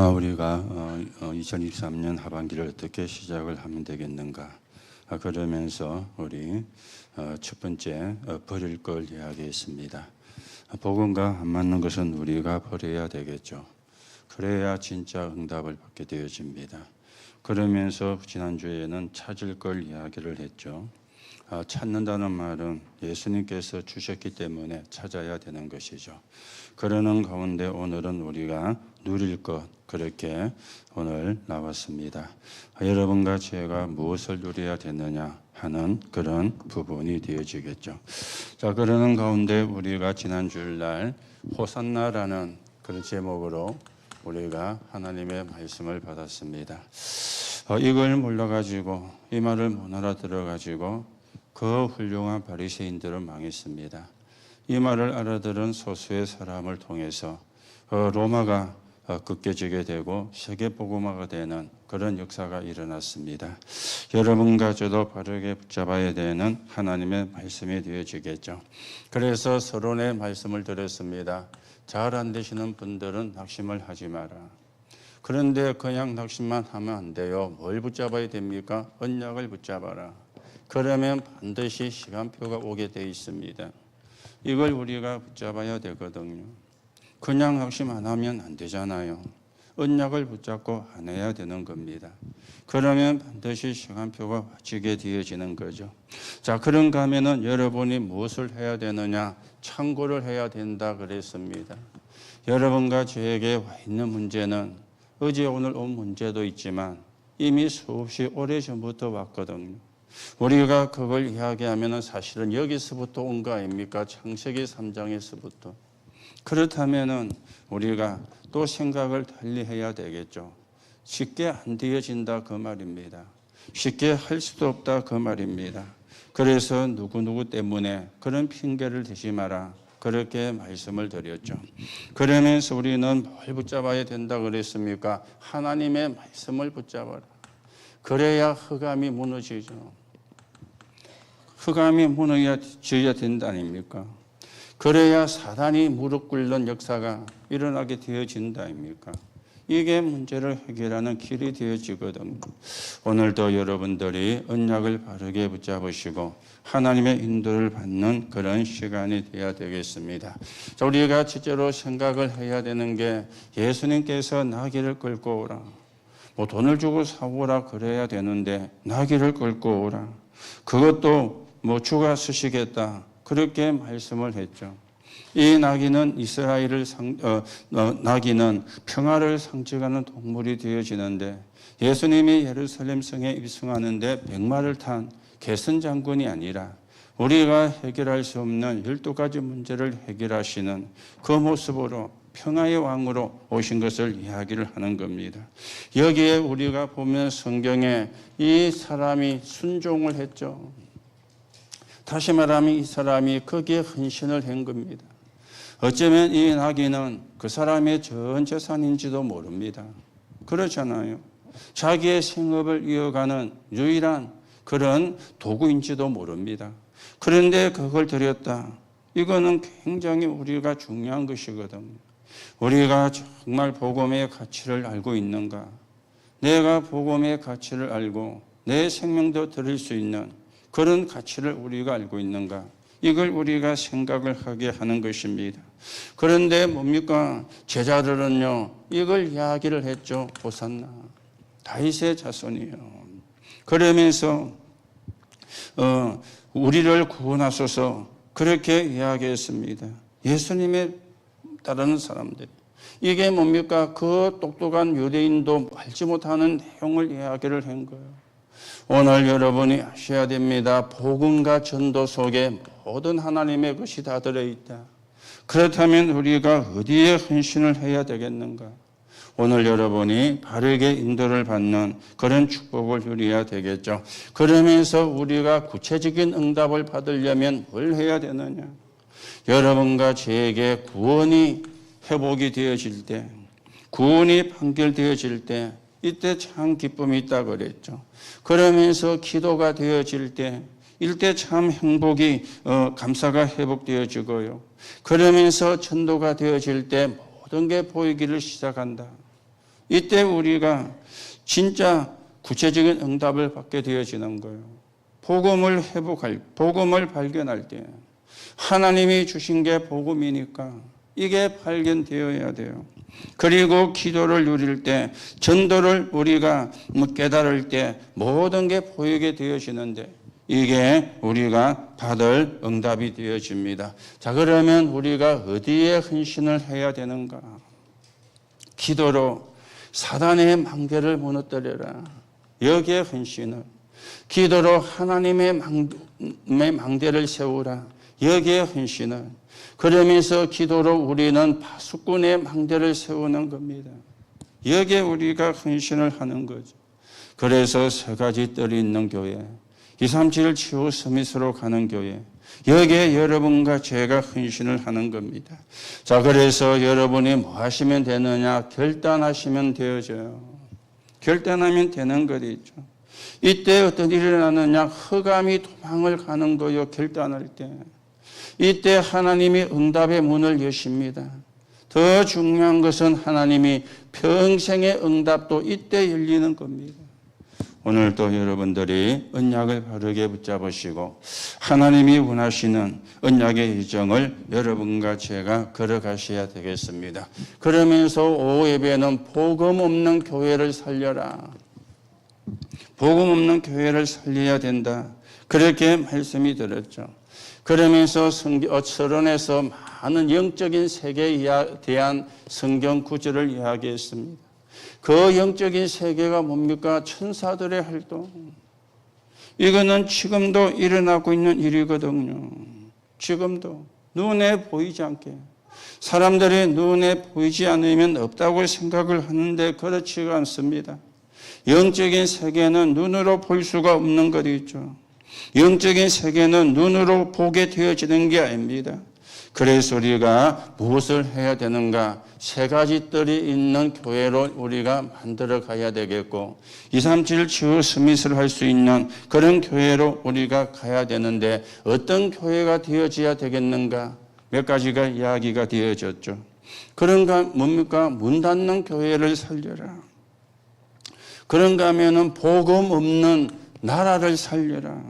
우리가 2023년 하반기를 어떻게 시작을 하면 되겠는가. 그러면서 우리 첫 번째 버릴 걸 이야기했습니다. 복음과 안 맞는 것은 우리가 버려야 되겠죠. 그래야 진짜 응답을 받게 되어집니다. 그러면서 지난주에는 찾을 걸 이야기를 했죠. 찾는다는 말은 예수님께서 주셨기 때문에 찾아야 되는 것이죠. 그러는 가운데 오늘은 우리가 누릴 것, 그렇게 오늘 나왔습니다. 여러분과 제가 무엇을 누려야 되느냐 하는 그런 부분이 되어지겠죠. 자, 그러는 가운데 우리가 지난 주일날 호산나라는 그런 제목으로 우리가 하나님의 말씀을 받았습니다. 이걸 몰라가지고 이 말을 못 알아들어가지고 그 훌륭한 바리새인들은 망했습니다. 이 말을 알아들은 소수의 사람을 통해서 로마가 굳게지게 되고 세계복음화가 되는 그런 역사가 일어났습니다. 여러분과 저도 바르게 붙잡아야 되는 하나님의 말씀이 되어지겠죠. 그래서 서론의 말씀을 드렸습니다. 잘 안 되시는 분들은 낙심을 하지 마라. 그런데 그냥 낙심만 하면 안 돼요. 뭘 붙잡아야 됩니까? 언약을 붙잡아라. 그러면 반드시 시간표가 오게 돼 있습니다. 이걸 우리가 붙잡아야 되거든요. 그냥 낙심 안 하면 안 되잖아요. 언약을 붙잡고 안 해야 되는 겁니다. 그러면 반드시 시간표가 맞추게 되어지는 거죠. 자, 그런가 하면은 여러분이 무엇을 해야 되느냐? 참고를 해야 된다 그랬습니다. 여러분과 저에게 와 있는 문제는 어제 오늘 온 문제도 있지만 이미 수없이 오래전부터 왔거든요. 우리가 그걸 이야기하면 사실은 여기서부터 온 거 아닙니까? 창세기 3장에서부터. 그렇다면 우리가 또 생각을 달리 해야 되겠죠. 쉽게 안 되어진다 그 말입니다. 쉽게 할 수도 없다 그 말입니다. 그래서 누구누구 때문에 그런 핑계를 대지 마라. 그렇게 말씀을 드렸죠. 그러면서 우리는 뭘 붙잡아야 된다 그랬습니까? 하나님의 말씀을 붙잡아라. 그래야 흑암이 무너지죠. 흑암이 무너져야 된다 아닙니까? 그래야 사단이 무릎 꿇는 역사가 일어나게 되어진다 아닙니까? 이게 문제를 해결하는 길이 되어지거든요. 오늘도 여러분들이 언약을 바르게 붙잡으시고 하나님의 인도를 받는 그런 시간이 되어야 되겠습니다. 자, 우리가 첫째로 생각을 해야 되는 게 예수님께서 나귀를 끌고 오라. 뭐 돈을 주고 사오라 그래야 되는데 나귀를 끌고 오라. 그것도 뭐 주가 쓰시겠다. 그렇게 말씀을 했죠. 이 나귀는 나귀는 평화를 상징하는 동물이 되어지는데 예수님이 예루살렘 성에 입성하는데 100마를 탄 개선 장군이 아니라 우리가 해결할 수 없는 12가지 문제를 해결하시는 그 모습으로 평화의 왕으로 오신 것을 이야기를 하는 겁니다. 여기에 우리가 보면 성경에 이 사람이 순종을 했죠. 다시 말하면 이 사람이 거기에 헌신을 한 겁니다. 어쩌면 이 나귀는 그 사람의 전 재산인지도 모릅니다. 그렇잖아요. 자기의 생업을 이어가는 유일한 그런 도구인지도 모릅니다. 그런데 그걸 드렸다. 이거는 굉장히 우리가 중요한 것이거든요. 우리가 정말 복음의 가치를 알고 있는가? 내가 복음의 가치를 알고 내 생명도 드릴 수 있는 그런 가치를 우리가 알고 있는가? 이걸 우리가 생각을 하게 하는 것입니다. 그런데 뭡니까? 제자들은요, 이걸 이야기를 했죠. 호산나. 다윗의 자손이요. 그러면서 우리를 구원하소서 그렇게 이야기했습니다. 예수님의 따르는 사람들. 이게 뭡니까? 그 똑똑한 유대인도 알지 못하는 내용을 이야기를 한 거예요. 오늘 여러분이 아셔야 됩니다. 복음과 전도 속에 모든 하나님의 것이 다 들어있다. 그렇다면 우리가 어디에 헌신을 해야 되겠는가? 오늘 여러분이 바르게 인도를 받는 그런 축복을 누려야 되겠죠. 그러면서 우리가 구체적인 응답을 받으려면 뭘 해야 되느냐? 여러분과 저에게 구원이 회복이 되어질 때, 구원이 판결되어질 때 이때 참 기쁨이 있다 그랬죠. 그러면서 기도가 되어질 때 이때 참 행복이 감사가 회복되어지고요. 그러면서 전도가 되어질 때 모든 게 보이기를 시작한다. 이때 우리가 진짜 구체적인 응답을 받게 되어지는 거예요. 복음을 회복할, 복음을 발견할 때 하나님이 주신 게 복음이니까 이게 발견되어야 돼요. 그리고 기도를 누릴 때, 전도를 우리가 깨달을 때 모든 게 보이게 되어지는데 이게 우리가 받을 응답이 되어집니다. 자, 그러면 우리가 어디에 헌신을 해야 되는가? 기도로 사단의 망대를 무너뜨려라. 여기에 헌신을. 기도로 하나님의 망대를 세우라. 여기에 헌신을. 그러면서 기도로 우리는 파수꾼의 망대를 세우는 겁니다. 여기에 우리가 헌신을 하는 거죠. 그래서 세 가지 뜰이 있는 교회, 237 치유 서밋으로 가는 교회, 여기에 여러분과 제가 헌신을 하는 겁니다. 자, 그래서 여러분이 뭐 하시면 되느냐? 결단하시면 되어져요. 결단하면 되는 것이죠. 이때 어떤 일이 일어나느냐? 흑암이 도망을 가는 거요. 결단할 때. 이때 하나님이 응답의 문을 여십니다. 더 중요한 것은 하나님이 평생의 응답도 이때 열리는 겁니다. 오늘도 여러분들이 언약을 바르게 붙잡으시고 하나님이 원하시는 언약의 일정을 여러분과 제가 걸어가셔야 되겠습니다. 그러면서 오후 예배는 복음 없는 교회를 살려라. 복음 없는 교회를 살려야 된다. 그렇게 말씀이 들었죠. 그러면서 서론에서 많은 영적인 세계에 대한 성경 구절을 이야기했습니다. 그 영적인 세계가 뭡니까? 천사들의 활동. 이거는 지금도 일어나고 있는 일이거든요. 지금도 눈에 보이지 않게. 사람들이 눈에 보이지 않으면 없다고 생각을 하는데 그렇지가 않습니다. 영적인 세계는 눈으로 볼 수가 없는 것이죠. 영적인 세계는 눈으로 보게 되어지는 게 아닙니다. 그래서 우리가 무엇을 해야 되는가? 세 가지 뜰이 있는 교회로 우리가 만들어 가야 되겠고 237 치유 서밋을 할 수 있는 그런 교회로 우리가 가야 되는데 어떤 교회가 되어져야 되겠는가? 몇 가지가 이야기가 되어졌죠. 그런가 뭡니까? 문 닫는 교회를 살려라. 그런가 하면은 복음 없는 나라를 살려라.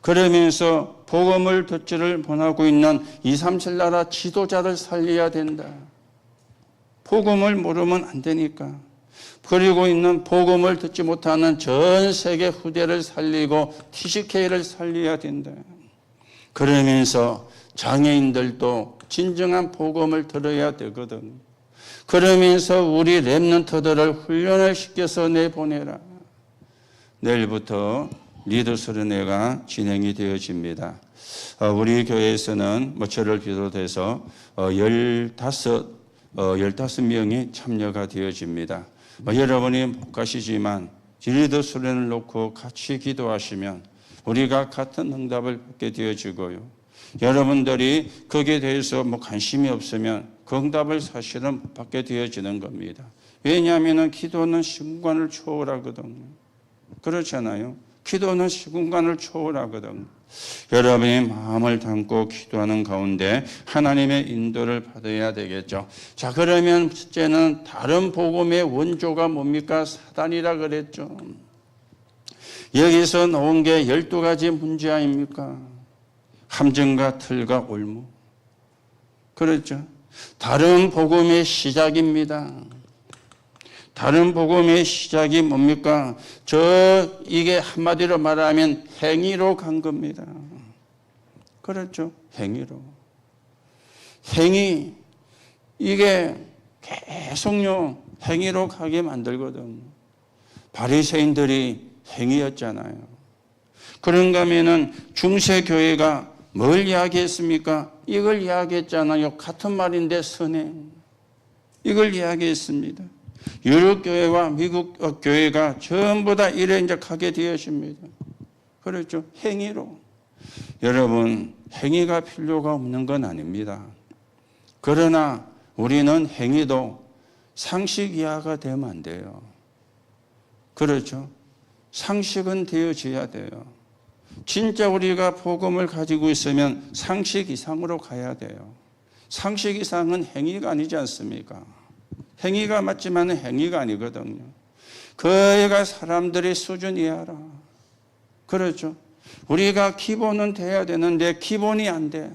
그러면서 복음을 듣지를 못하고 있는 237 나라 지도자를 살려야 된다. 복음을 모르면 안 되니까. 그리고 있는 복음을 듣지 못하는 전 세계 후대를 살리고 TCK를 살려야 된다. 그러면서 장애인들도 진정한 복음을 들어야 되거든. 그러면서 우리 렘넌트들을 훈련을 시켜서 내보내라. 내일부터 리더 수련회가 진행이 되어집니다. 우리 교회에서는 저를 비롯해서 15명이 참여가 되어집니다. 여러분이 못 가시지만 리더 수련을 놓고 같이 기도하시면 우리가 같은 응답을 받게 되어지고요. 여러분들이 거기에 대해서 관심이 없으면 그 응답을 사실은 못 받게 되어지는 겁니다. 왜냐하면 기도는 시공간을 초월하거든요. 그렇잖아요. 기도는 시공간을 초월하거든. 여러분이 마음을 담고 기도하는 가운데 하나님의 인도를 받아야 되겠죠. 자, 그러면 첫째는 다른 복음의 원조가 뭡니까? 사단이라 그랬죠. 여기서 나온 게 12가지 문제 아닙니까? 함정과 틀과 올무. 그렇죠. 다른 복음의 시작입니다. 다른 복음의 시작이 뭡니까? 이게 한마디로 말하면 행위로 간 겁니다. 그렇죠? 행위로. 행위, 이게 계속요, 행위로 가게 만들거든. 바리새인들이 행위였잖아요. 그런가 하면은 중세교회가 뭘 이야기했습니까? 이걸 이야기했잖아요. 같은 말인데 선행. 이걸 이야기했습니다. 유럽 교회와 미국 교회가 전부 다 이래 이제 가게 되었습니다. 그렇죠? 행위로. 여러분, 행위가 필요가 없는 건 아닙니다. 그러나 우리는 행위도 상식 이하가 되면 안 돼요. 그렇죠? 상식은 되어져야 돼요. 진짜 우리가 복음을 가지고 있으면 상식 이상으로 가야 돼요. 상식 이상은 행위가 아니지 않습니까? 행위가 맞지만 행위가 아니거든요. 그 애가 사람들의 수준 이하라. 그렇죠. 우리가 기본은 돼야 되는데 기본이 안 돼.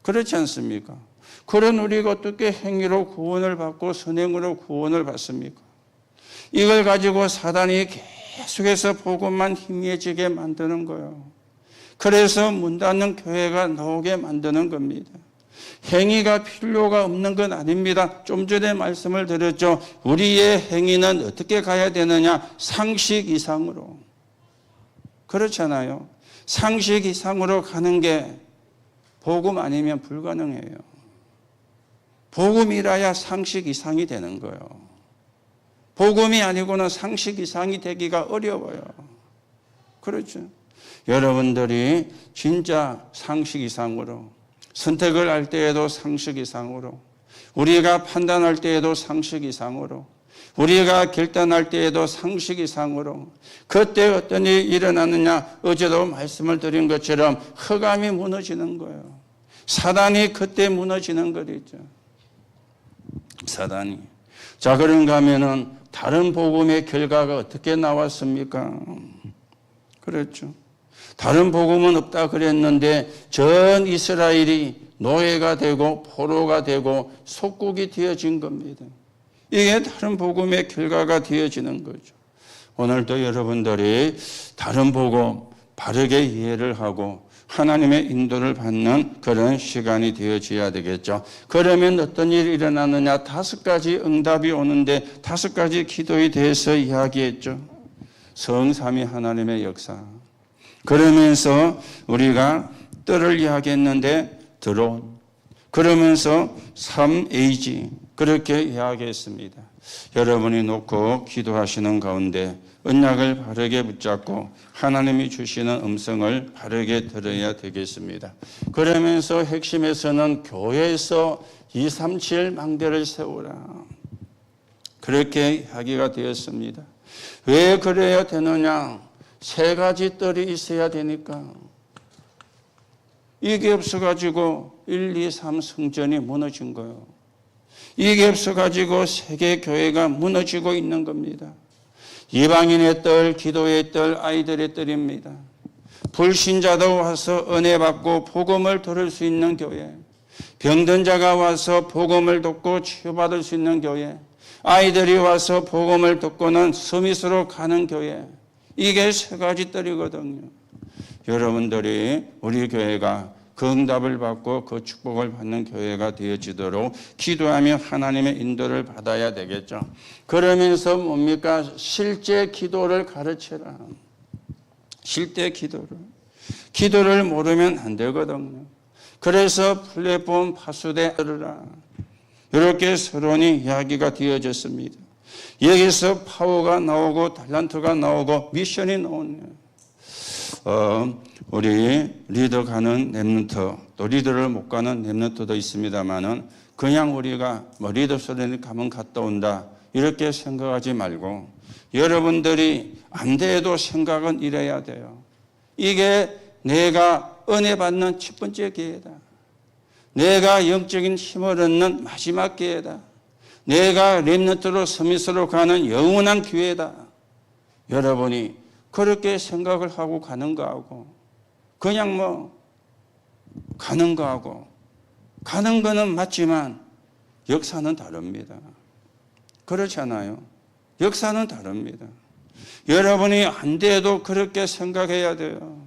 그렇지 않습니까? 그런 우리가 어떻게 행위로 구원을 받고 선행으로 구원을 받습니까? 이걸 가지고 사단이 계속해서 복음만 희미해지게 만드는 거예요. 그래서 문 닫는 교회가 나오게 만드는 겁니다. 행위가 필요가 없는 건 아닙니다. 좀 전에 말씀을 드렸죠. 우리의 행위는 어떻게 가야 되느냐? 상식 이상으로. 그렇잖아요. 상식 이상으로 가는 게 복음 아니면 불가능해요. 복음이라야 상식 이상이 되는 거예요. 복음이 아니고는 상식 이상이 되기가 어려워요. 그렇죠. 여러분들이 진짜 상식 이상으로 선택을 할 때에도 상식 이상으로, 우리가 판단할 때에도 상식 이상으로, 우리가 결단할 때에도 상식 이상으로, 그때 어떤 일이 일어나느냐? 어제도 말씀을 드린 것처럼 흑암이 무너지는 거예요. 사단이 그때 무너지는 거죠. 사단이. 자, 그런가 하면은 다른 복음의 결과가 어떻게 나왔습니까? 그렇죠. 다른 복음은 없다 그랬는데 전 이스라엘이 노예가 되고 포로가 되고 속국이 되어진 겁니다. 이게 다른 복음의 결과가 되어지는 거죠. 오늘도 여러분들이 다른 복음 바르게 이해를 하고 하나님의 인도를 받는 그런 시간이 되어져야 되겠죠. 그러면 어떤 일이 일어나느냐? 5가지 응답이 오는데 5가지 기도에 대해서 이야기했죠. 성삼위 하나님의 역사. 그러면서 우리가 뜰을 이야기했는데 드론. 그러면서 3AG. 그렇게 이야기했습니다. 여러분이 놓고 기도하시는 가운데 언약을 바르게 붙잡고 하나님이 주시는 음성을 바르게 들어야 되겠습니다. 그러면서 핵심에서는 교회에서 237 망대를 세우라. 그렇게 이야기가 되었습니다. 왜 그래야 되느냐? 3가지 뜰이 있어야 되니까. 이게 없어가지고 1, 2, 3 성전이 무너진 거예요. 이게 없어가지고 세계 교회가 무너지고 있는 겁니다. 이방인의 뜰, 기도의 뜰, 아이들의 뜰입니다. 불신자도 와서 은혜 받고 복음을 들을 수 있는 교회, 병든 자가 와서 복음을 듣고 치유받을 수 있는 교회, 아이들이 와서 복음을 듣고는 서밋으로 가는 교회, 이게 3가지 뜰이거든요. 여러분들이 우리 교회가 그 응답을 받고 그 축복을 받는 교회가 되어지도록 기도하며 하나님의 인도를 받아야 되겠죠. 그러면서 뭡니까? 실제 기도를 가르쳐라. 실제 기도를. 기도를 모르면 안 되거든요. 그래서 플랫폼 파수대 들으라. 이렇게 서론이 이야기가 되어졌습니다. 여기서 파워가 나오고 달란트가 나오고 미션이 나오네요. 우리 리더 가는 랩런트, 또 리더를 못 가는 랩런트도 있습니다만은 그냥 우리가 리더 소리니 가면 갔다 온다 이렇게 생각하지 말고 여러분들이 안 돼도 생각은 이래야 돼요. 이게 내가 은혜 받는 첫 번째 기회다. 내가 영적인 힘을 얻는 마지막 기회다. 내가 랩런트로 서밋으로 가는 영원한 기회다. 여러분이 그렇게 생각을 하고 가는 거하고 그냥 가는 거하고 가는 거는 맞지만 역사는 다릅니다. 그렇잖아요. 역사는 다릅니다. 여러분이 안 돼도 그렇게 생각해야 돼요.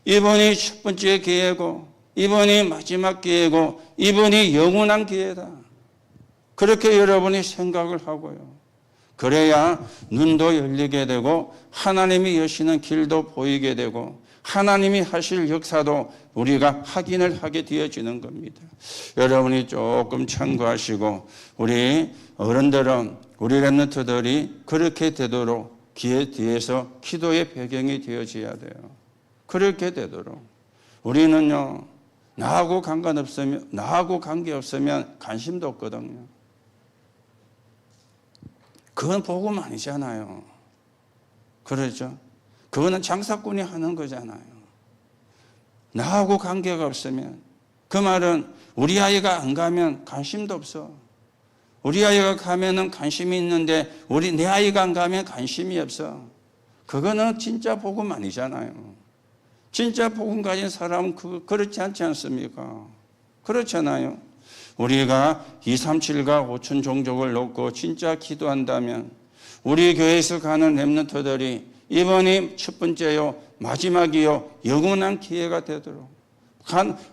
이번이 첫 번째 기회고 이번이 마지막 기회고 이번이 영원한 기회다. 그렇게 여러분이 생각을 하고요. 그래야 눈도 열리게 되고 하나님이 여시는 길도 보이게 되고 하나님이 하실 역사도 우리가 확인을 하게 되어지는 겁니다. 여러분이 조금 참고하시고 우리 어른들은 우리 랩런트들이 그렇게 되도록 기회 뒤에서 기도의 배경이 되어져야 돼요. 그렇게 되도록. 우리는요, 나하고 관계없으면 관심도 없거든요. 그건 복음 아니잖아요. 그렇죠? 그거는 장사꾼이 하는 거잖아요. 나하고 관계가 없으면 그 말은 우리 아이가 안 가면 관심도 없어. 우리 아이가 가면은 관심이 있는데 내 아이가 안 가면 관심이 없어. 그거는 진짜 복음 아니잖아요. 진짜 복음 가진 사람은 그렇지 않지 않습니까? 그렇잖아요. 우리가 237과 5천 종족을 놓고 진짜 기도한다면 우리 교회에서 가는 렘넌트들이 이번이 첫 번째요, 마지막이요, 영원한 기회가 되도록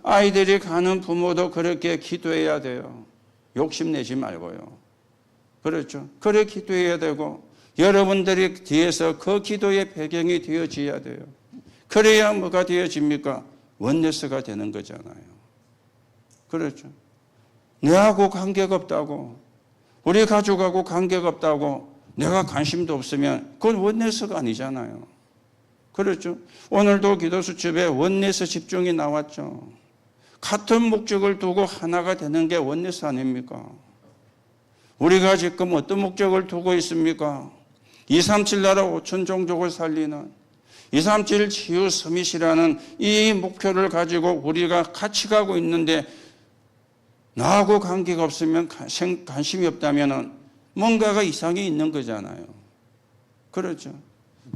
아이들이 가는 부모도 그렇게 기도해야 돼요. 욕심내지 말고요. 그렇죠. 그래 기도해야 되고 여러분들이 뒤에서 그 기도의 배경이 되어져야 돼요. 그래야 뭐가 되어집니까? 원네스가 되는 거잖아요. 그렇죠. 내하고 관계가 없다고, 우리 가족하고 관계가 없다고 내가 관심도 없으면 그건 원네스가 아니잖아요. 그렇죠. 오늘도 기도수첩에 원네스 집중이 나왔죠. 같은 목적을 두고 하나가 되는 게 원네스 아닙니까? 우리가 지금 어떤 목적을 두고 있습니까? 237 나라 5천 종족을 살리는 237 치유 서밋이라는 이 목표를 가지고 우리가 같이 가고 있는데 나하고 관계가 없으면, 관심이 없다면 뭔가가 이상이 있는 거잖아요. 그렇죠.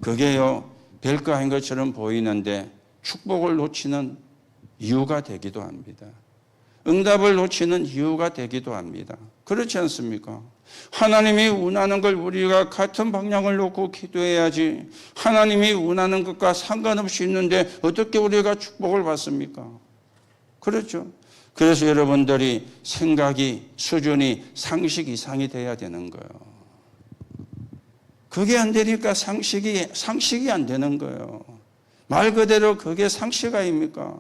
그게요, 별거 아닌 것처럼 보이는데 축복을 놓치는 이유가 되기도 합니다. 응답을 놓치는 이유가 되기도 합니다. 그렇지 않습니까? 하나님이 원하는 걸 우리가 같은 방향을 놓고 기도해야지, 하나님이 원하는 것과 상관없이 있는데 어떻게 우리가 축복을 받습니까? 그렇죠. 그래서 여러분들이 생각이, 수준이 상식 이상이 돼야 되는 거예요. 그게 안 되니까 상식이 안 되는 거예요. 말 그대로 그게 상식 아닙니까?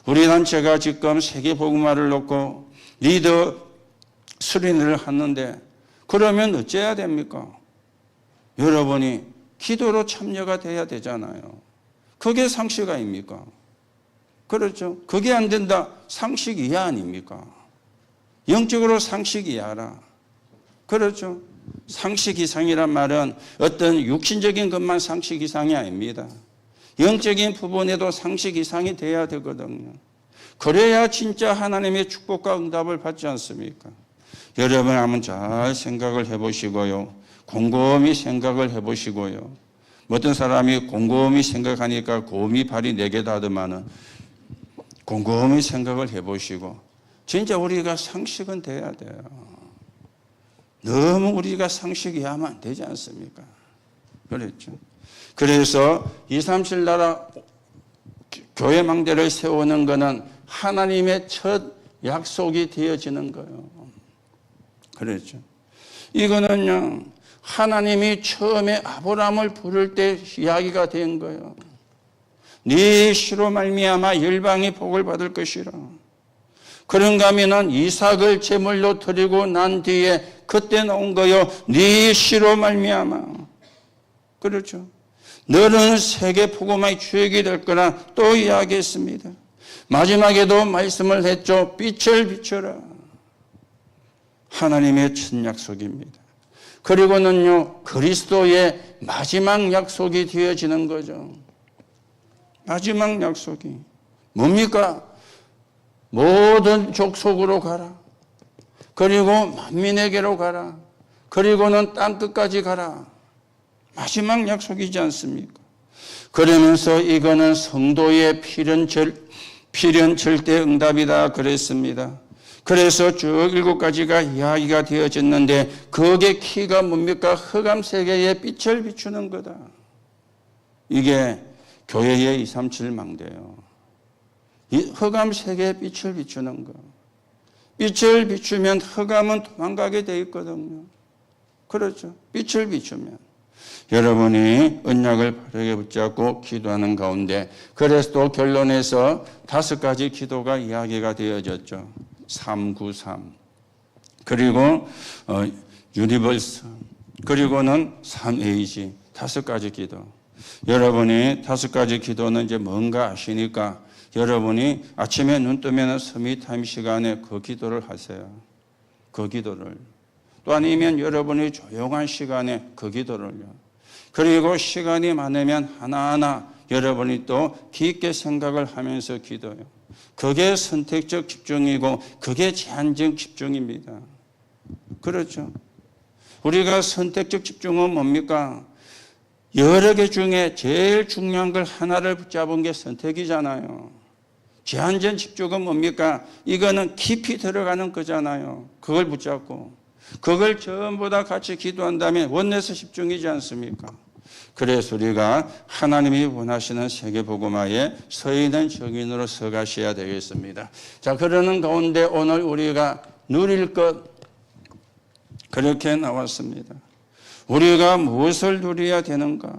우리 단체가 지금 세계복음화를 놓고 리더 수련회를 하는데 그러면 어째야 됩니까? 여러분이 기도로 참여가 돼야 되잖아요. 그게 상식 아닙니까? 그렇죠. 그게 안 된다. 상식 이하 아닙니까? 영적으로 상식 이하라. 그렇죠. 상식 이상이란 말은 어떤 육신적인 것만 상식 이상이 아닙니다. 영적인 부분에도 상식 이상이 돼야 되거든요. 그래야 진짜 하나님의 축복과 응답을 받지 않습니까? 여러분 한번 잘 생각을 해보시고요. 곰곰이 생각을 해보시고요. 어떤 사람이 곰곰이 생각하니까 곰이 발이 4개다 하더만은 곰곰이 생각을 해보시고 진짜 우리가 상식은 돼야 돼요. 너무 우리가 상식이 하면 안 되지 않습니까? 그렇죠. 그래서 237 나라 교회 망대를 세우는 것은 하나님의 첫 약속이 되어지는 거예요. 그렇죠. 이거는요, 하나님이 처음에 아브라함을 부를 때 이야기가 된 거예요. 네 씨로 말미암아 열방이 복을 받을 것이라. 그런가 하면은 이삭을 제물로 드리고 난 뒤에 그때 나온 거요. 네 씨로 말미암아. 그렇죠. 너는 세계 복음의 주역이 될 거라 또 이야기했습니다. 마지막에도 말씀을 했죠. 빛을 비춰라. 하나님의 첫 약속입니다. 그리고는요, 그리스도의 마지막 약속이 되어지는 거죠. 마지막 약속이 뭡니까? 모든 족속으로 가라. 그리고 만민에게로 가라. 그리고는 땅끝까지 가라. 마지막 약속이지 않습니까? 그러면서 이거는 성도의 필연 절대 응답이다 그랬습니다. 그래서 쭉 7가지가 이야기가 되어졌는데 그게 키가 뭡니까? 흑암 세계에 빛을 비추는 거다. 이게 교회의 237 망대예요. 이 흑암 세계에 빛을 비추는 거. 빛을 비추면 흑암은 도망가게 돼 있거든요. 그렇죠. 빛을 비추면. 여러분이 언약을 바르게 붙잡고 기도하는 가운데 그래서 또 결론에서 5가지 기도가 이야기가 되어졌죠. 393 그리고 유니버스 그리고는 3에이지 5가지 기도. 여러분이 5가지 기도는 이제 뭔가 아시니까 여러분이 아침에 눈 뜨면 서밋타임 시간에 그 기도를 하세요. 그 기도를. 또 아니면 여러분이 조용한 시간에 그 기도를요. 그리고 시간이 많으면 하나하나 여러분이 또 깊게 생각을 하면서 기도해요. 그게 선택적 집중이고 그게 제한적 집중입니다. 그렇죠. 우리가 선택적 집중은 뭡니까? 여러 개 중에 제일 중요한 걸 하나를 붙잡은 게 선택이잖아요. 제한적 집중은 뭡니까? 이거는 깊이 들어가는 거잖아요. 그걸 붙잡고 그걸 전부 다 같이 기도한다면 원내에서 집중이지 않습니까? 그래서 우리가 하나님이 원하시는 세계복음화에 서 있는 증인으로 서가셔야 되겠습니다. 자, 그러는 가운데 오늘 우리가 누릴 것 그렇게 나왔습니다. 우리가 무엇을 누려야 되는가?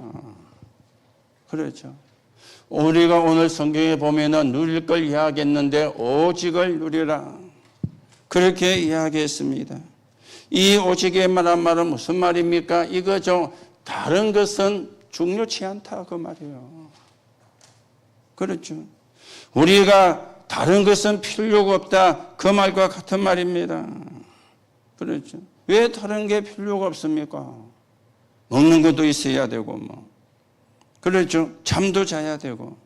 그렇죠. 우리가 오늘 성경에 보면은 누릴 걸 이야기했는데 오직을 누리라. 그렇게 이야기했습니다. 이 오직에 말한 말은 무슨 말입니까? 이거죠. 다른 것은 중요치 않다 그 말이에요. 그렇죠. 우리가 다른 것은 필요가 없다 그 말과 같은 말입니다. 그렇죠. 왜 다른 게 필요가 없습니까? 먹는 것도 있어야 되고 뭐. 그렇죠. 잠도 자야 되고.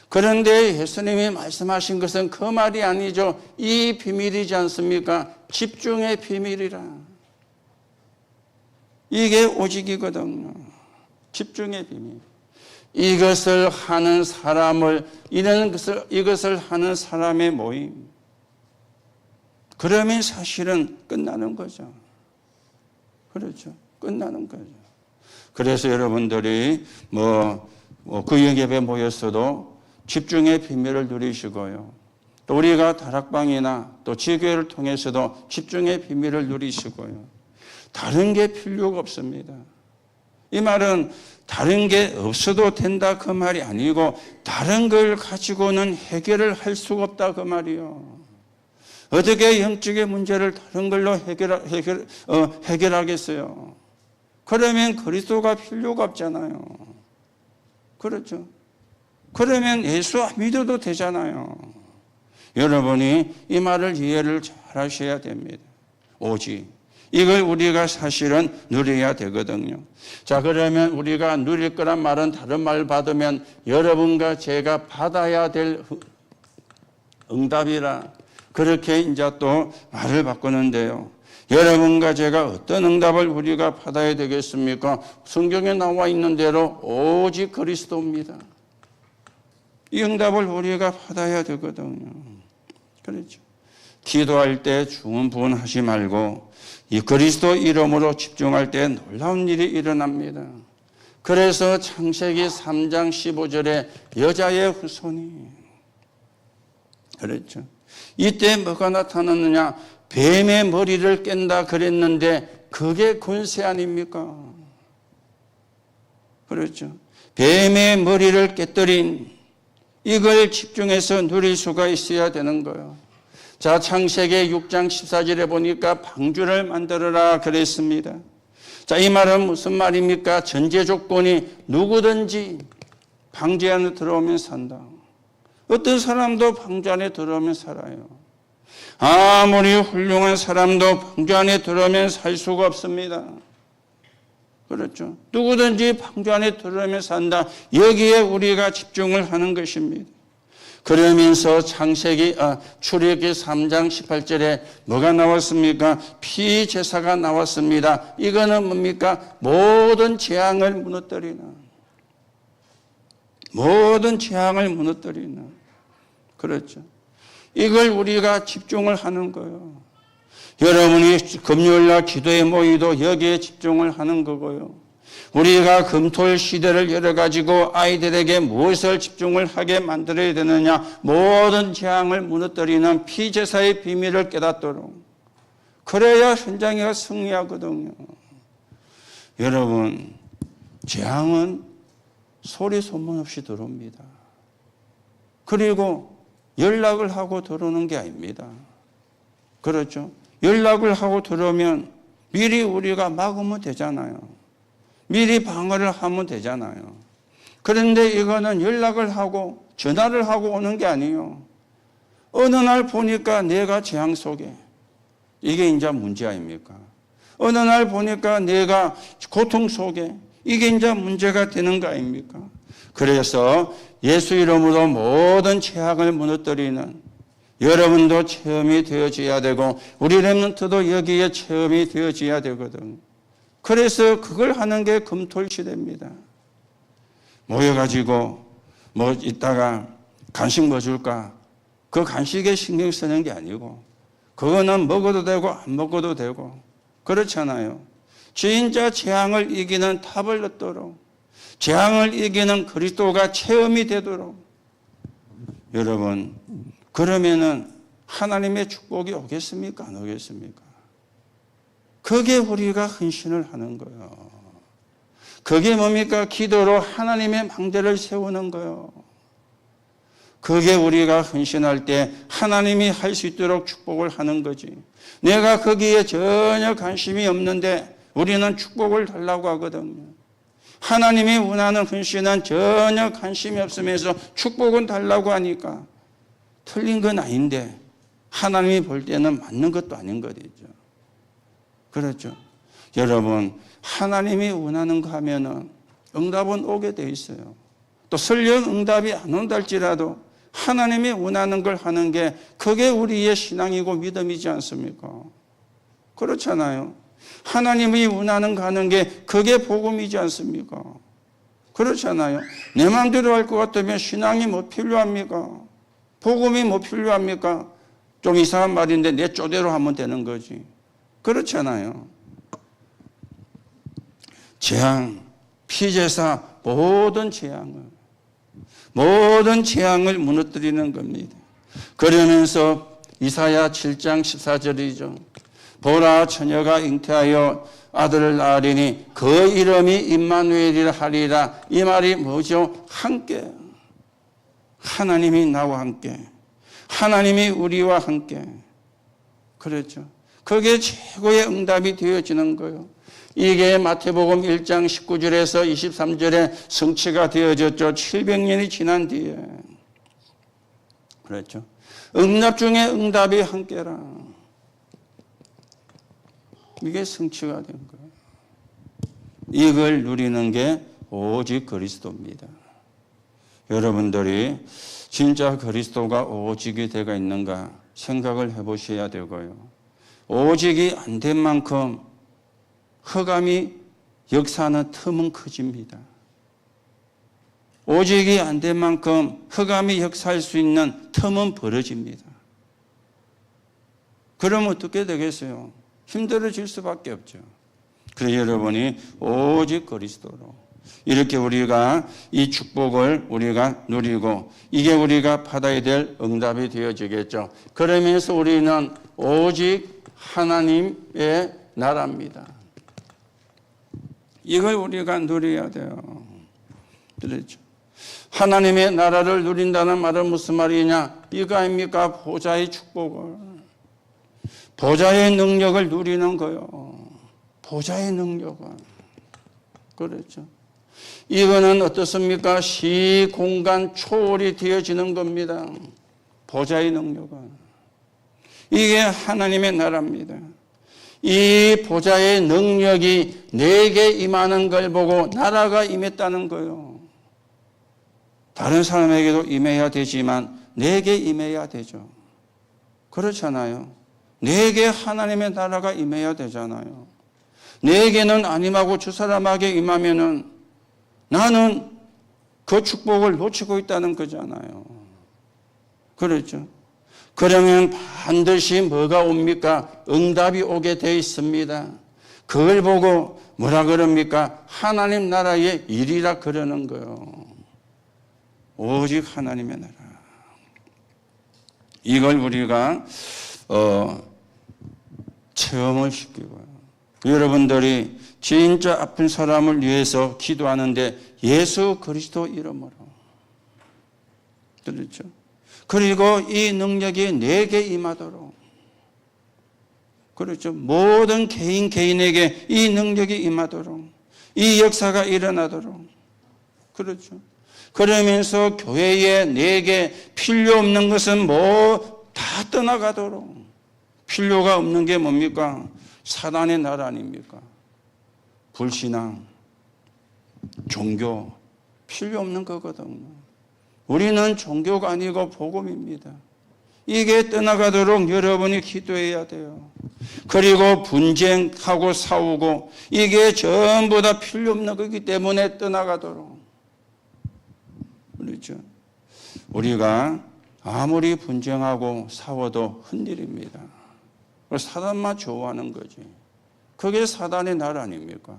그런데 예수님이 말씀하신 것은 그 말이 아니죠. 이 비밀이지 않습니까? 집중의 비밀이라. 이게 오직이거든요. 집중의 비밀. 이것을 하는 사람을, 이것을 하는 사람의 모임. 그러면 사실은 끝나는 거죠. 그렇죠. 끝나는 거죠. 그래서 여러분들이 구역 예배 모였어도 집중의 비밀을 누리시고요. 또 우리가 다락방이나 또 지교회를 통해서도 집중의 비밀을 누리시고요. 다른 게 필요가 없습니다. 이 말은 다른 게 없어도 된다 그 말이 아니고 다른 걸 가지고는 해결을 할 수가 없다 그 말이요. 어떻게 영적의 문제를 다른 걸로 해결하겠어요? 그러면 그리스도가 필요가 없잖아요. 그렇죠. 그러면 예수 믿어도 되잖아요. 여러분이 이 말을 이해를 잘 하셔야 됩니다. 오직 이걸 우리가 사실은 누려야 되거든요. 자, 그러면 우리가 누릴 거란 말은 다른 말 받으면 여러분과 제가 받아야 될 응답이라 그렇게 이제 또 말을 바꾸는데요. 여러분과 제가 어떤 응답을 우리가 받아야 되겠습니까? 성경에 나와 있는 대로 오직 그리스도입니다. 이 응답을 우리가 받아야 되거든요. 그렇죠. 기도할 때 중언부언하지 말고 이 그리스도 이름으로 집중할 때 놀라운 일이 일어납니다. 그래서 창세기 3장 15절에 여자의 후손이 그렇죠. 이때 뭐가 나타났느냐? 뱀의 머리를 깬다 그랬는데 그게 권세 아닙니까? 그렇죠. 뱀의 머리를 깨뜨린 이걸 집중해서 누릴 수가 있어야 되는 거예요. 자, 창세기 6장 14절에 보니까 방주를 만들어라 그랬습니다. 자, 이 말은 무슨 말입니까? 전제 조건이 누구든지 방주 안에 들어오면 산다. 어떤 사람도 방주 안에 들어오면 살아요. 아무리 훌륭한 사람도 방주 안에 들어오면 살 수가 없습니다. 그렇죠. 누구든지 방주 안에 들어오면 산다. 여기에 우리가 집중을 하는 것입니다. 그러면서 출애굽기 3장 18절에 뭐가 나왔습니까? 피제사가 나왔습니다. 이거는 뭡니까? 모든 재앙을 무너뜨리는. 모든 재앙을 무너뜨리는. 그렇죠. 이걸 우리가 집중을 하는 거예요. 여러분이 금요일날 기도에 모이도 여기에 집중을 하는 거고요. 우리가 금토일 시대를 열어가지고 아이들에게 무엇을 집중을 하게 만들어야 되느냐? 모든 재앙을 무너뜨리는 피제사의 비밀을 깨닫도록. 그래야 현장에 승리하거든요. 여러분, 재앙은 소리 소문 없이 들어옵니다. 그리고 연락을 하고 들어오는 게 아닙니다. 그렇죠? 연락을 하고 들어오면 미리 우리가 막으면 되잖아요. 미리 방어를 하면 되잖아요. 그런데 이거는 연락을 하고 전화를 하고 오는 게 아니에요. 어느 날 보니까 내가 재앙 속에 이게 이제 문제 아닙니까? 어느 날 보니까 내가 고통 속에 이게 이제 문제가 되는 거 아닙니까? 그래서 예수 이름으로 모든 죄악을 무너뜨리는 여러분도 체험이 되어져야 되고 우리 렘넌트도 여기에 체험이 되어져야 되거든. 그래서 그걸 하는 게 금토일시대입니다. 모여가지고 뭐 이따가 간식 뭐 줄까? 그 간식에 신경 쓰는 게 아니고 그거는 먹어도 되고 안 먹어도 되고 그렇잖아요. 진짜 재앙을 이기는 탑을 얻도록 재앙을 이기는 그리스도가 체험이 되도록 여러분 그러면은 하나님의 축복이 오겠습니까? 안 오겠습니까? 그게 우리가 헌신을 하는 거예요. 그게 뭡니까? 기도로 하나님의 망대를 세우는 거예요. 그게 우리가 헌신할 때 하나님이 할 수 있도록 축복을 하는 거지. 내가 거기에 전혀 관심이 없는데 우리는 축복을 달라고 하거든요. 하나님이 원하는 헌신은 전혀 관심이 없으면서 축복은 달라고 하니까 틀린 건 아닌데 하나님이 볼 때는 맞는 것도 아닌 거죠. 그렇죠. 여러분 하나님이 원하는 거 하면은 응답은 오게 돼 있어요. 또 설령 응답이 안 온다 할지라도 하나님이 원하는 걸 하는 게 그게 우리의 신앙이고 믿음이지 않습니까? 그렇잖아요. 하나님이 원하는 거 하는 게 그게 복음이지 않습니까? 그렇잖아요. 내 마음대로 할 것 같으면 신앙이 뭐 필요합니까? 복음이 뭐 필요합니까? 좀 이상한 말인데 내 쪼대로 하면 되는 거지. 그렇잖아요. 재앙, 피제사, 모든 재앙을 무너뜨리는 겁니다. 그러면서 이사야 7장 14절이죠. 보라 처녀가 잉태하여 아들을 낳으리니 그 이름이 임마누엘이라 하리라. 이 말이 뭐죠? 함께. 하나님이 나와 함께. 하나님이 우리와 함께. 그렇죠. 그게 최고의 응답이 되어지는 거예요. 이게 마태복음 1장 19절에서 23절에 성취가 되어졌죠. 700년이 지난 뒤에. 그렇죠. 응답 중에 응답이 함께라. 이게 성취가 된 거예요. 이걸 누리는 게 오직 그리스도입니다. 여러분들이 진짜 그리스도가 오직이 되어 있는가 생각을 해보셔야 되고요. 오직이 안 된 만큼 흑암이 역사하는 틈은 커집니다. 오직이 안 된 만큼 흑암이 역사할 수 있는 틈은 벌어집니다. 그러면 어떻게 되겠어요? 힘들어질 수밖에 없죠. 그래서 여러분이 오직 그리스도로 이렇게 우리가 이 축복을 우리가 누리고 이게 우리가 받아야 될 응답이 되어지겠죠. 그러면서 우리는 오직 하나님의 나라입니다. 이걸 우리가 누려야 돼요. 그렇죠. 하나님의 나라를 누린다는 말은 무슨 말이냐? 이거 아닙니까? 보좌의 축복을. 보좌의 능력을 누리는 거요. 보좌의 능력은. 그렇죠. 이거는 어떻습니까? 시공간 초월이 되어지는 겁니다. 보좌의 능력은. 이게 하나님의 나라입니다. 이 보좌의 능력이 내게 임하는 걸 보고 나라가 임했다는 거예요. 다른 사람에게도 임해야 되지만 내게 임해야 되죠. 그렇잖아요. 내게 하나님의 나라가 임해야 되잖아요. 내게는 안 임하고 주 사람에게 임하면은 나는 그 축복을 놓치고 있다는 거잖아요. 그렇죠. 그러면 반드시 뭐가 옵니까? 응답이 오게 돼 있습니다. 그걸 보고 뭐라 그럽니까? 하나님 나라의 일이라 그러는 거예요. 오직 하나님의 나라. 이걸 우리가 체험을 시키고요. 여러분들이 진짜 아픈 사람을 위해서 기도하는데 예수 그리스도 이름으로. 그렇죠? 그리고 이 능력이 내게 임하도록. 그렇죠? 모든 개인에게 이 능력이 임하도록. 이 역사가 일어나도록. 그렇죠? 그러면서 교회에 내게 필요 없는 것은 뭐 다 떠나가도록. 필요가 없는 게 뭡니까? 사단의 나라 아닙니까? 불신앙, 종교, 필요 없는 거거든요. 우리는 종교가 아니고 복음입니다. 이게 떠나가도록 여러분이 기도해야 돼요. 그리고 분쟁하고 싸우고 이게 전부 다 필요 없는 거기 때문에 떠나가도록. 그렇죠? 우리가 아무리 분쟁하고 싸워도 헛일입니다. 사단만 좋아하는 거지. 그게 사단의 날 아닙니까?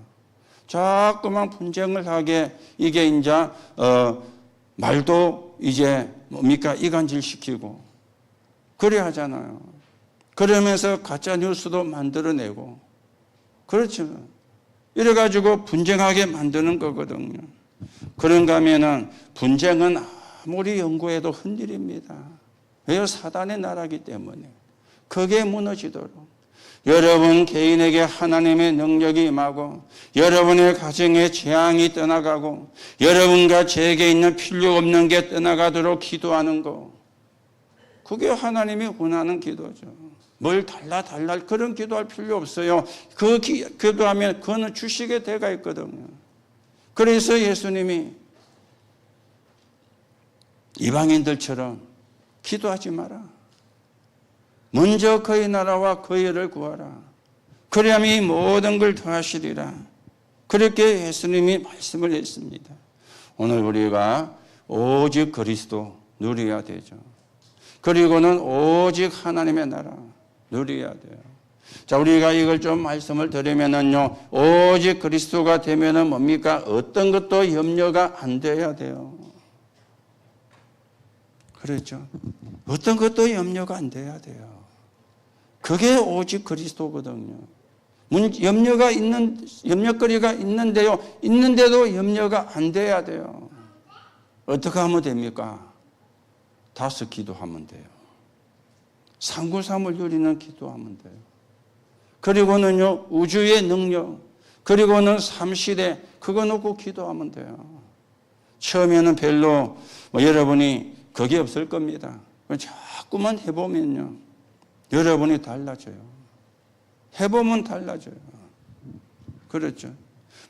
자꾸만 분쟁을 하게 이게 이제 말도 이제 뭡니까 이간질 시키고 그래 하잖아요. 그러면서 가짜 뉴스도 만들어내고 그렇죠. 이래가지고 분쟁하게 만드는 거거든요. 그런가 하면은 분쟁은 아무리 연구해도 헛일입니다. 왜요? 사단의 나라기 때문에. 그게 무너지도록 여러분 개인에게 하나님의 능력이 임하고 여러분의 가정에 재앙이 떠나가고 여러분과 제게 있는 필요 없는 게 떠나가도록 기도하는 거. 그게 하나님이 원하는 기도죠. 뭘 달라 그런 기도할 필요 없어요. 그 기도하면 그거는 주식의 대가 있거든요. 그래서 예수님이 이방인들처럼 기도하지 마라. 먼저 그의 나라와 그의 의를 구하라. 그리하면 이 모든 걸 더하시리라. 그렇게 예수님이 말씀을 했습니다. 오늘 우리가 오직 그리스도 누려야 되죠. 그리고는 오직 하나님의 나라 누려야 돼요. 자, 우리가 이걸 좀 말씀을 드리면은요, 오직 그리스도가 되면은 뭡니까? 어떤 것도 염려가 안 돼야 돼요. 그렇죠? 어떤 것도 염려가 안 돼야 돼요. 그게 오직 그리스도거든요. 염려거리가 있는데요. 있는데도 염려가 안 돼야 돼요. 어떻게 하면 됩니까? 5 기도하면 돼요. 상구삼을 누리는 기도하면 돼요. 그리고는요, 우주의 능력, 그리고는 삼시대, 그거 놓고 기도하면 돼요. 처음에는 별로 여러분이 그게 없을 겁니다. 자꾸만 해보면요. 여러분이 달라져요. 해보면 달라져요. 그렇죠.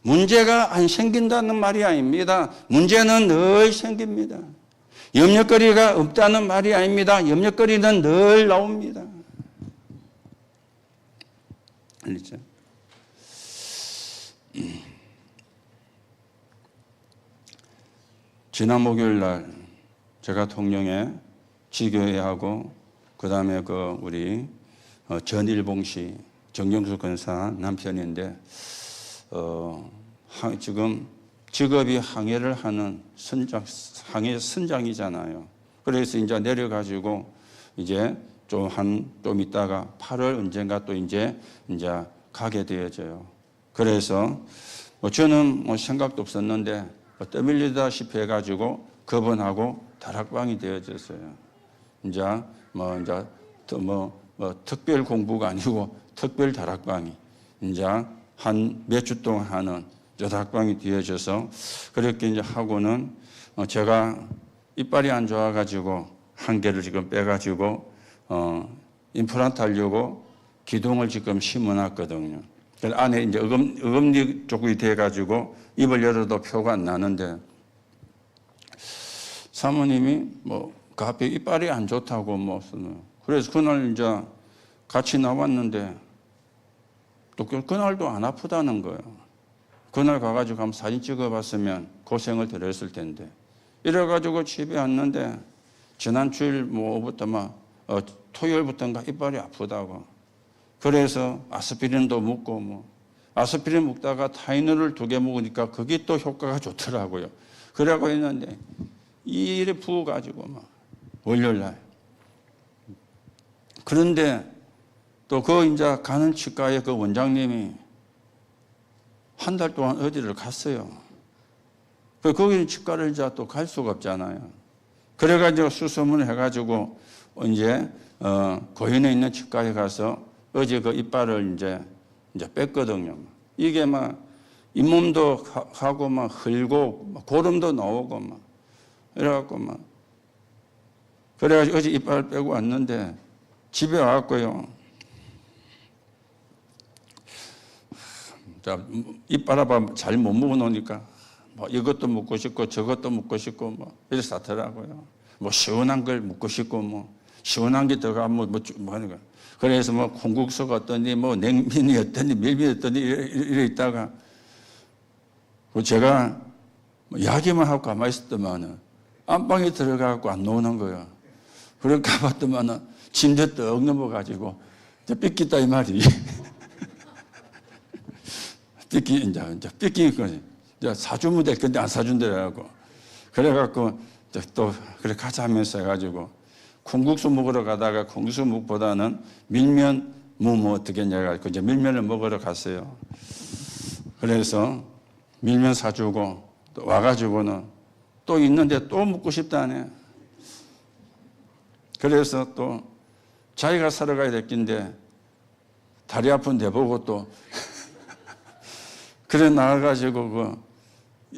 문제가 안 생긴다는 말이 아닙니다. 문제는 늘 생깁니다. 염려거리가 없다는 말이 아닙니다. 염려거리는 늘 나옵니다. 그렇죠. 지난 목요일 날 제가 통영에 지교회하고 그 다음에 우리 전일봉씨 정경수 권사 남편인데 지금 직업이 항해를 하는 항해 선장이잖아요. 그래서 이제 내려가지고 이제 좀 있다가 8월 언젠가 또 이제 가게 되어져요. 그래서 저는 생각도 없었는데 떠밀리다시피 해가지고 거번하고 다락방이 되어졌어요. 특별 공부가 아니고 특별 다락방이 한 몇 주 동안 하는 다락방이 되어져서 그렇게 하고는 제가 이빨이 안 좋아가지고 한 개를 지금 빼가지고 임플란트 하려고 기둥을 지금 심어놨거든요. 안에 어금니 쪽이 돼가지고 입을 열어도 표가 안 나는데 사모님이 갑자기 이빨이 안 좋다고 그래서 그날 같이 나왔는데 또 그날도 안 아프다는 거예요. 그날 가가지고 한번 사진 찍어봤으면 고생을 덜 했을 텐데 이래가지고 집에 왔는데 지난 주일 오후부터 토요일부터인가 이빨이 아프다고. 그래서 아스피린도 먹고 아스피린 먹다가 타이노를 2개 먹으니까 그게 또 효과가 좋더라고요. 그러고 있는데 이래 부어가지고 월요일날. 그런데 또 가는 치과에 그 원장님이 한 달 동안 어디를 갔어요. 거기 치과를 또 갈 수가 없잖아요. 그래가지고 수소문을 해가지고 고현에 있는 치과에 가서 어제 그 이빨을 이제 뺐거든요. 이게 잇몸도 하고 흘고 고름도 나오고 이래갖고 그래가지고 어제 이빨 빼고 왔는데 집에 와갖고요. 자, 이빨아봐 잘 못 먹어놓으니까 이것도 먹고 싶고 저것도 먹고 싶고 이래서 하더라고요. 시원한 걸 먹고 싶고 시원한 게 들어가 뭐 하는 거야. 그래서 뭐 콩국수가 어떠니 뭐 냉면이 어떠니 밀면이 어떠니 이래 있다가 제가 이야기만 하고 가만히 있었더만은 안방에 들어가고 안 나오는 거야. 그래 가봤더만은 침대 떡 넘어가지고 삐끼다 이 말이. 이제 삐끼는 거지. 이제 사주면 될 건데 안 사준다고. 그래갖고 또 그래 가자 하면서 해가지고 콩국수 먹으러 가다가 콩국수 먹보다는 밀면 뭐 어떻게 했냐 해가지고 이제 밀면을 먹으러 갔어요. 그래서 밀면 사주고 또 와가지고는 또 있는데 또 먹고 싶다네. 그래서 또 자기가 사러 가야 될 긴데 다리 아픈 데 보고 또 그래 나와가지고 그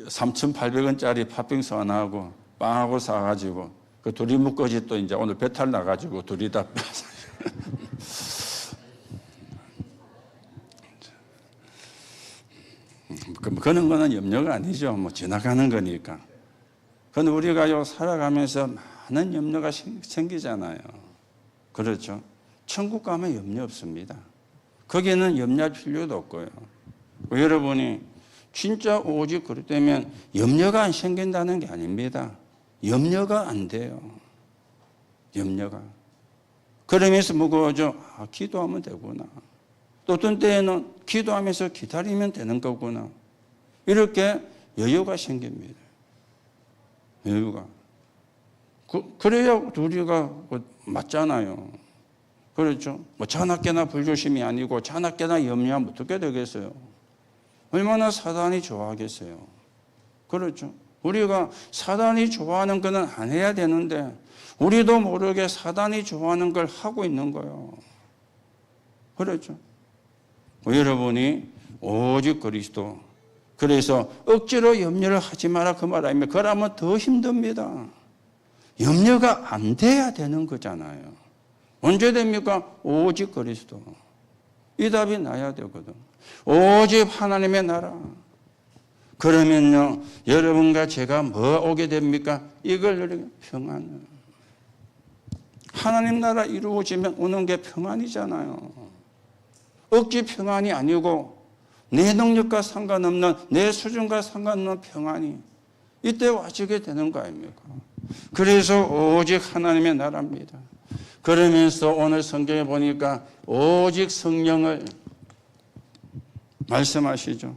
3,800원짜리 팥빙수 하나하고 빵하고 사가지고 그 둘이 묶어지 또 이제 오늘 배탈 나가지고 둘이 다 그런 거는 염려가 아니죠. 뭐 지나가는 거니까. 그런데 우리가요 살아가면서 많은 염려가 생기잖아요. 그렇죠. 천국 가면 염려 없습니다. 거기에는 염려할 필요도 없고요. 여러분이 진짜 오직 그렇다면 염려가 안 생긴다는 게 아닙니다. 염려가 안 돼요. 염려가. 그러면서 무거워져. 기도하면 되구나. 또 어떤 때에는 기도하면서 기다리면 되는 거구나. 이렇게 여유가 생깁니다. 여유가. 그래야 우리가 맞잖아요. 그렇죠. 뭐 자나깨나 불조심이 아니고 자나깨나 염려하면 어떻게 되겠어요? 얼마나 사단이 좋아하겠어요. 그렇죠. 우리가 사단이 좋아하는 거는 안 해야 되는데 우리도 모르게 사단이 좋아하는 걸 하고 있는 거예요. 그렇죠. 여러분이 오직 그리스도. 그래서 억지로 염려를 하지 마라 그 말 아닙니까? 그러면 더 힘듭니다. 염려가 안 돼야 되는 거잖아요. 언제 됩니까? 오직 그리스도. 이 답이 나야 되거든. 오직 하나님의 나라. 그러면요, 여러분과 제가 뭐 오게 됩니까? 이걸 누리게 평안을. 하나님 나라 이루어지면 오는 게 평안이잖아요. 억지 평안이 아니고 내 능력과 상관없는 내 수준과 상관없는 평안이 이때 와지게 되는 거 아닙니까? 그래서 오직 하나님의 나라입니다. 그러면서 오늘 성경에 보니까 오직 성령을 말씀하시죠.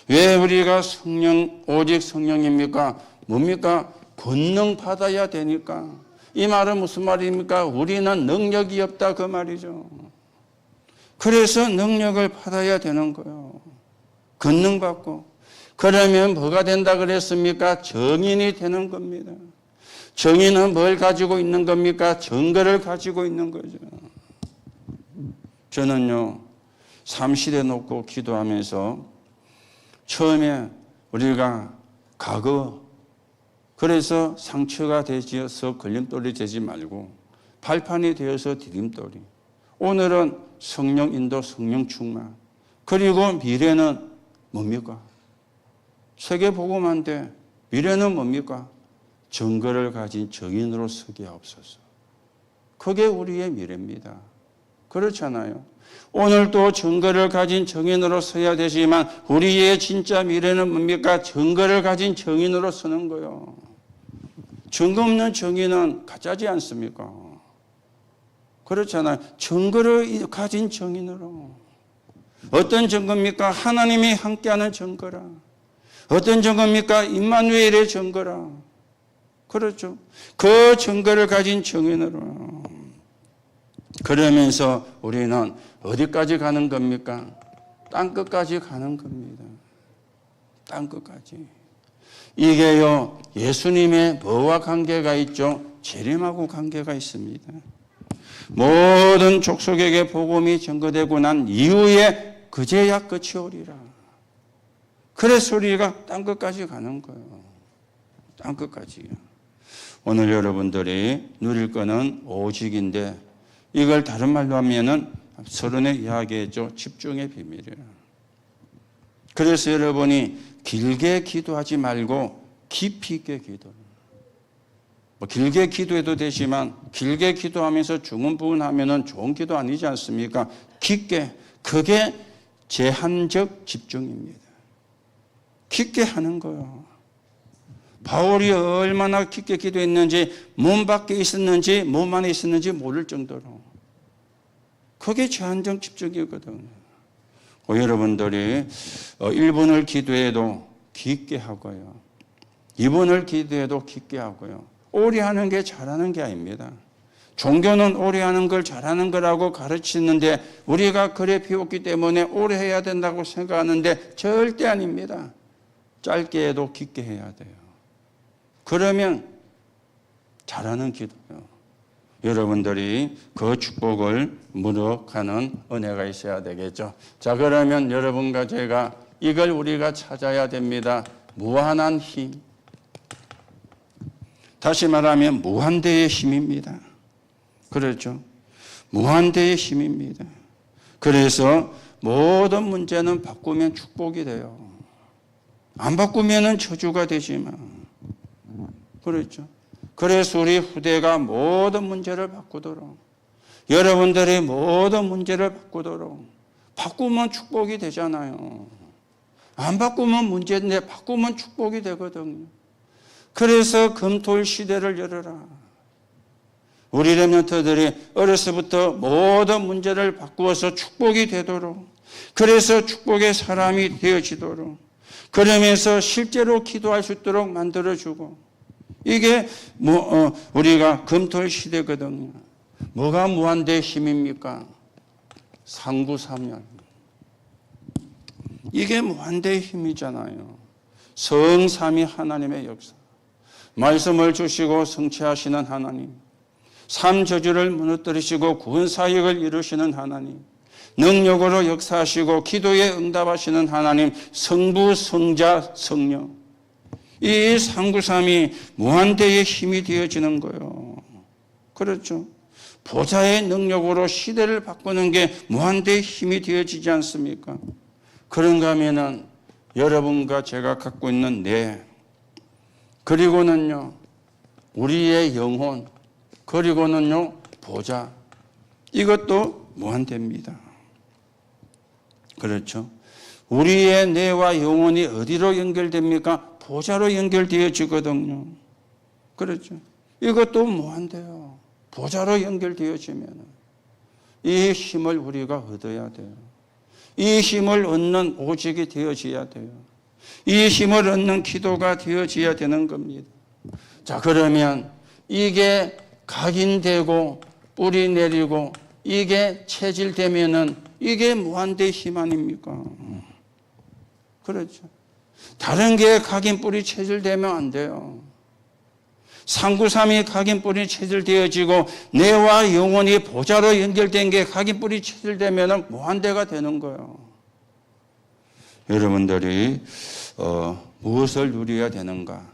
왜 우리가 오직 성령입니까? 뭡니까? 권능 받아야 되니까. 이 말은 무슨 말입니까? 우리는 능력이 없다 그 말이죠. 그래서 능력을 받아야 되는 거예요. 권능 받고. 그러면 뭐가 된다 그랬습니까? 정인이 되는 겁니다. 정인은 뭘 가지고 있는 겁니까? 증거를 가지고 있는 거죠. 저는요, 삼시대 놓고 기도하면서 처음에 우리가 과거, 그래서 상처가 되어서 걸림돌이 되지 말고 발판이 되어서 디딤돌이. 오늘은 성령 인도, 성령 충만. 그리고 미래는 뭡니까? 세계복음한데 미래는 뭡니까? 증거를 가진 정인으로 서게 하옵소서. 그게 우리의 미래입니다. 그렇잖아요. 오늘도 증거를 가진 정인으로 서야 되지만 우리의 진짜 미래는 뭡니까? 증거를 가진 정인으로 서는 거예요. 증거 없는 정인은 가짜지 않습니까? 그렇잖아요. 증거를 가진 정인으로. 어떤 증거입니까? 하나님이 함께하는 증거라. 어떤 증거입니까? 임마누엘의 증거라. 그렇죠. 그 증거를 가진 정인으로. 그러면서 우리는 어디까지 가는 겁니까? 땅끝까지 가는 겁니다. 땅끝까지. 이게요, 예수님의 뭐와 관계가 있죠? 재림하고 관계가 있습니다. 모든 족속에게 복음이 전거되고 난 이후에 그제야 끝이 오리라. 그래서 우리가 땅끝까지 가는 거예요. 땅끝까지요. 오늘 여러분들이 누릴 거는 오직인데 이걸 다른 말로 하면은 서론에 이야기했죠. 집중의 비밀이에요. 그래서 여러분이 길게 기도하지 말고 깊이 있게 기도해요. 뭐 길게 기도해도 되지만 길게 기도하면서 중언부언하면은 좋은 기도 아니지 않습니까? 깊게, 그게 제한적 집중입니다. 깊게 하는 거예요. 바울이 얼마나 깊게 기도했는지, 몸 밖에 있었는지 몸 안에 있었는지 모를 정도로, 그게 제한적 집중이거든요. 여러분들이 1분을 기도해도 깊게 하고요, 2분을 기도해도 깊게 하고요, 오래 하는 게 잘하는 게 아닙니다. 종교는 오래 하는 걸 잘하는 거라고 가르치는데, 우리가 그래 배웠기 때문에 오래 해야 된다고 생각하는데 절대 아닙니다. 짧게 해도 깊게 해야 돼요. 그러면 잘하는 기도요. 여러분들이 그 축복을 물어가는 은혜가 있어야 되겠죠. 자, 그러면 여러분과 제가 이걸 우리가 찾아야 됩니다. 무한한 힘. 다시 말하면 무한대의 힘입니다. 그렇죠? 무한대의 힘입니다. 그래서 모든 문제는 바꾸면 축복이 돼요. 안 바꾸면 저주가 되지만. 그렇죠? 그래서 우리 후대가 모든 문제를 바꾸도록, 여러분들이 모든 문제를 바꾸도록, 바꾸면 축복이 되잖아요. 안 바꾸면 문제인데 바꾸면 축복이 되거든요. 그래서 금토일 시대를 열어라. 우리 렘넌트들이 어려서부터 모든 문제를 바꾸어서 축복이 되도록, 그래서 축복의 사람이 되어지도록, 그러면서 실제로 기도할 수 있도록 만들어주고, 이게 우리가 금토일 시대거든요. 뭐가 무한대의 힘입니까? 상구삼열. 이게 무한대의 힘이잖아요. 성삼위 하나님의 역사. 말씀을 주시고 성취하시는 하나님. 삼저주를 무너뜨리시고 구원사역을 이루시는 하나님. 능력으로 역사하시고 기도에 응답하시는 하나님. 성부, 성자, 성령. 이 상구삼이 무한대의 힘이 되어지는 거예요. 그렇죠? 보좌의 능력으로 시대를 바꾸는 게 무한대의 힘이 되어지지 않습니까? 그런가 하면은 여러분과 제가 갖고 있는 뇌, 그리고는요 우리의 영혼, 그리고는요 보좌, 이것도 무한대입니다. 그렇죠? 우리의 뇌와 영혼이 어디로 연결됩니까? 보좌로 연결되어지거든요. 그렇죠? 이것도 무한대요. 보좌로 연결되어지면 이 힘을 우리가 얻어야 돼요. 이 힘을 얻는 오직이 되어져야 돼요. 이 힘을 얻는 기도가 되어져야 되는 겁니다. 자, 그러면 이게 각인되고 뿌리 내리고 이게 체질되면은 이게 무한대의 힘 아닙니까? 그렇죠. 다른 게 각인 뿌리 체질되면 안 돼요. 상구삼이 각인 뿌리 체질되어지고 뇌와 영혼이 보좌로 연결된 게 각인 뿌리 체질되면 무한대가 되는 거예요. 여러분들이 무엇을 누려야 되는가?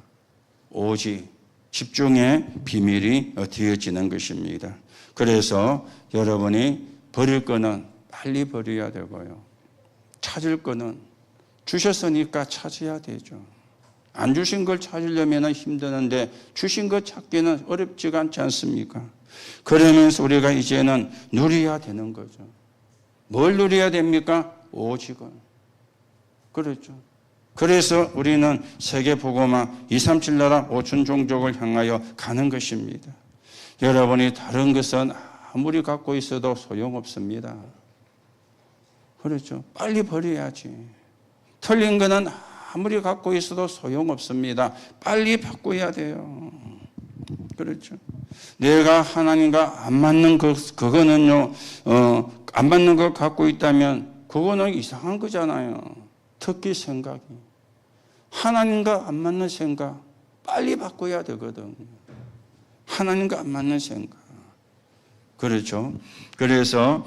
오직 집중의 비밀이 되어지는 것입니다. 그래서 여러분이 버릴 거는 빨리 버려야 되고요. 찾을 거는 주셨으니까 찾아야 되죠. 안 주신 걸 찾으려면 힘드는데 주신 것 찾기는 어렵지가 않지 않습니까? 그러면서 우리가 이제는 누려야 되는 거죠. 뭘 누려야 됩니까? 오직을. 그렇죠. 그래서 우리는 세계복음화 237 나라 5천 종족을 향하여 가는 것입니다. 여러분이 다른 것은 아무리 갖고 있어도 소용없습니다. 그렇죠. 빨리 버려야지. 틀린 거는 아무리 갖고 있어도 소용없습니다. 빨리 바꿔야 돼요. 그렇죠. 내가 하나님과 안 맞는 그거는요, 안 맞는 거 갖고 있다면 그거는 이상한 거잖아요. 특히 생각이. 하나님과 안 맞는 생각, 빨리 바꿔야 되거든. 하나님과 안 맞는 생각. 그렇죠. 그래서,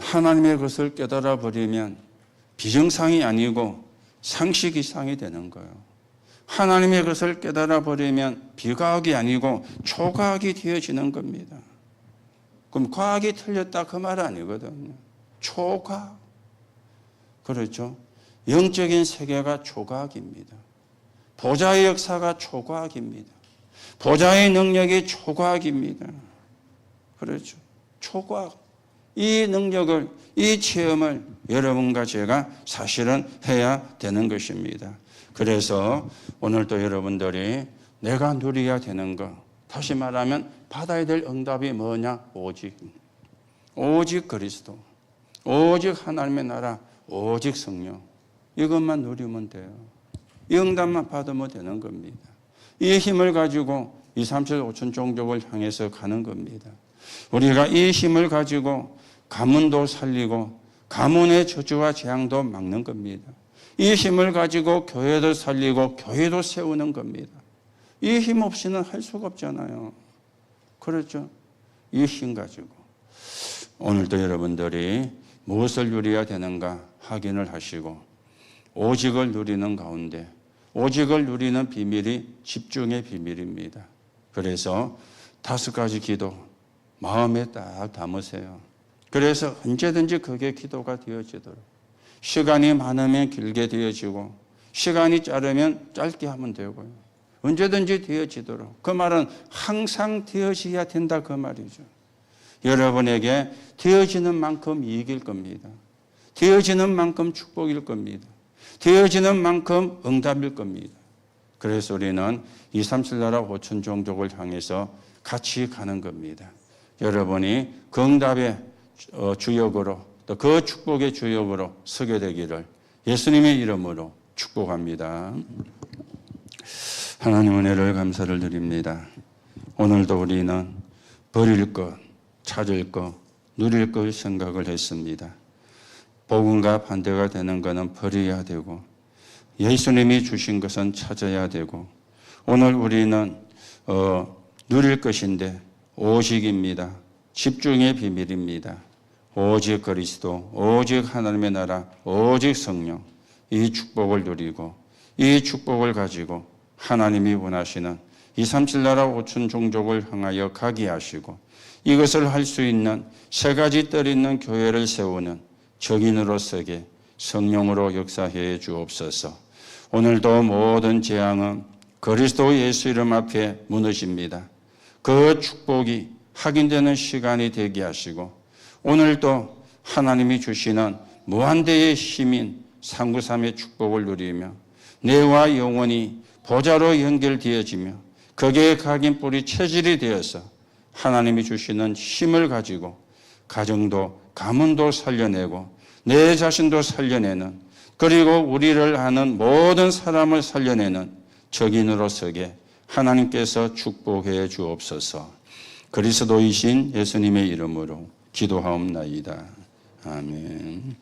하나님의 것을 깨달아 버리면 비정상이 아니고 상식 이상이 되는 거예요. 하나님의 것을 깨달아 버리면 비과학이 아니고 초과학이 되어지는 겁니다. 그럼 과학이 틀렸다 그 말 아니거든요. 초과학. 그렇죠. 영적인 세계가 초과학입니다. 보좌의 역사가 초과학입니다. 보좌의 능력이 초과학입니다. 그렇죠. 초과학. 이 능력을, 이 체험을 여러분과 제가 사실은 해야 되는 것입니다. 그래서 오늘도 여러분들이 내가 누려야 되는 것, 다시 말하면 받아야 될 응답이 뭐냐? 오직 그리스도, 오직 하나님의 나라, 오직 성령. 이것만 누리면 돼요. 이 응답만 받으면 되는 겁니다. 이 힘을 가지고 2, 3, 7, 5천 종족을 향해서 가는 겁니다. 우리가 이 힘을 가지고 가문도 살리고 가문의 저주와 재앙도 막는 겁니다. 이 힘을 가지고 교회도 살리고 교회도 세우는 겁니다. 이 힘 없이는 할 수가 없잖아요. 그렇죠? 이 힘 가지고 오늘도 여러분들이 무엇을 누려야 되는가 확인을 하시고 오직을 누리는 가운데 오직을 누리는 비밀이 집중의 비밀입니다. 그래서 5가지 기도 마음에 딱 담으세요. 그래서 언제든지 그게 기도가 되어지도록 시간이 많으면 길게 되어지고 시간이 짧으면 짧게 하면 되고요. 언제든지 되어지도록. 그 말은 항상 되어져야 된다 그 말이죠. 여러분에게 되어지는 만큼 이익일 겁니다. 되어지는 만큼 축복일 겁니다. 되어지는 만큼 응답일 겁니다. 그래서 우리는 2, 3, 7 나라 5천 종족을 향해서 같이 가는 겁니다. 여러분이 그 응답의 주역으로 또 그 축복의 주역으로 서게 되기를 예수님의 이름으로 축복합니다. 하나님 은혜를 감사를 드립니다. 오늘도 우리는 버릴 것, 찾을 것, 누릴 것 생각을 했습니다. 복음과 반대가 되는 것은 버려야 되고 예수님이 주신 것은 찾아야 되고 오늘 우리는 누릴 것인데 오직입니다. 집중의 비밀입니다. 오직 그리스도, 오직 하나님의 나라, 오직 성령 이 축복을 누리고 이 축복을 가지고 하나님이 원하시는 2, 3, 7 나라 5천 종족을 향하여 가게 하시고 이것을 할 수 있는 3가지 뜰 있는 교회를 세우는 적인으로 서게 성령으로 역사해 주옵소서. 오늘도 모든 재앙은 그리스도 예수 이름 앞에 무너집니다. 그 축복이 확인되는 시간이 되게 하시고 오늘도 하나님이 주시는 무한대의 힘인 상구삼의 축복을 누리며 뇌와 영혼이 보좌로 연결되어지며 거기에 각인 뿌리 체질이 되어서 하나님이 주시는 힘을 가지고 가정도 가문도 살려내고 내 자신도 살려내는 그리고 우리를 아는 모든 사람을 살려내는 적인으로 서게 하나님께서 축복해 주옵소서. 그리스도이신 예수님의 이름으로 기도하옵나이다. 아멘.